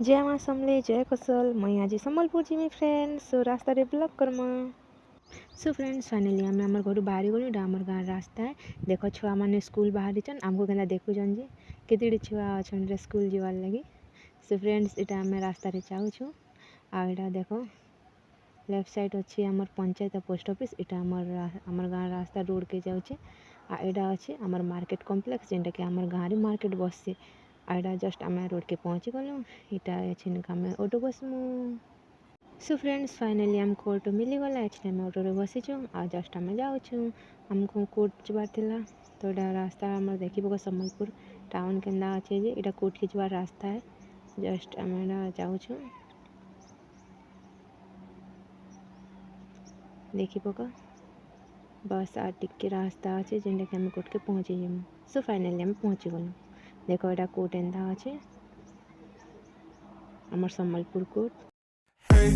जय माँ समले जय कौशल मैं आज सम्बलपुर जिमी फ्रेंड्स सो रास्ता blog Karma. So friends finally आम आम घर बाहरी गलु एटा आम गाँव रास्ता है। देख छुआ मैंने स्कूल बाहरी चन आमको क्या देखुन जे केते छुआ अच्छा स्कूल जीवार लगी। सो फ्रेंड्स इटा आम रास्ता जाऊँ आटा देख लेफ्ट साइड अच्छी आमर पंचायत पोस्ट ऑफिस इटा आमर गाँव रास्ता रोड के जाऊे आटा अच्छे आमर मार्केट कॉम्प्लेक्स जेनटा कि आमर गाँव में मार्केट बसছে आटा जस्ट आम रोड के पहुँची गलु इटा अच्छे आम ऑटो बसमु। सो फ्रेंड्स फाइनाली आमको ऑटो मिलीगला अच्छे आम ऑटो बसीचु आ जस्ट आम जाऊँ आमको कोर्ट जबार थिला तो यहाँ रास्ता आम देखी पक सम्बलपुर टाउन के अच्छे जे इटा कोर्ट के जबार रास्ता है जस्ट आम जाऊँ देखी पक बस आ टिके रास्ता अच्छे जेनटा कि आम कोर्ट के पहुँची जीमु। सो फाइनाली आम पहुँची गलु देख यहाँ कोर्ट एंता अच्छे आमर Sambalpur court. Hey,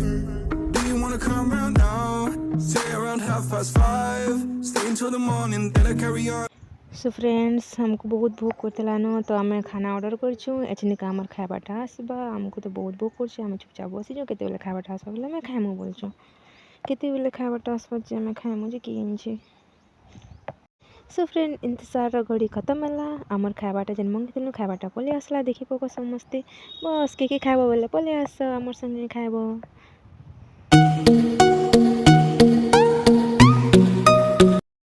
do you wanna come round now? Say around 5:30. Stay until the morning, then I carry on. So friends हमको बहुत भूख करतेला न तो आम खाना ऑर्डर करछु एचनिका आमर खाइबाटा आसबा आमको तो बहुत भूख करछे आम चुपचाप बसीछु केते बेले खाइबाटा आसबा बोले आम खाइमु बोलछु केते बेले खाइबाटा आसबा जे आम खाइमु जे किनछे। सो फ्रेंड इंतजार घड़ी खत्म है आमर खाइबाटा जेन मंगथिलु खाइबाटा पले आसला देखी पक समस्ते बस के खाइब बोले पले आस आमर संगे खाइब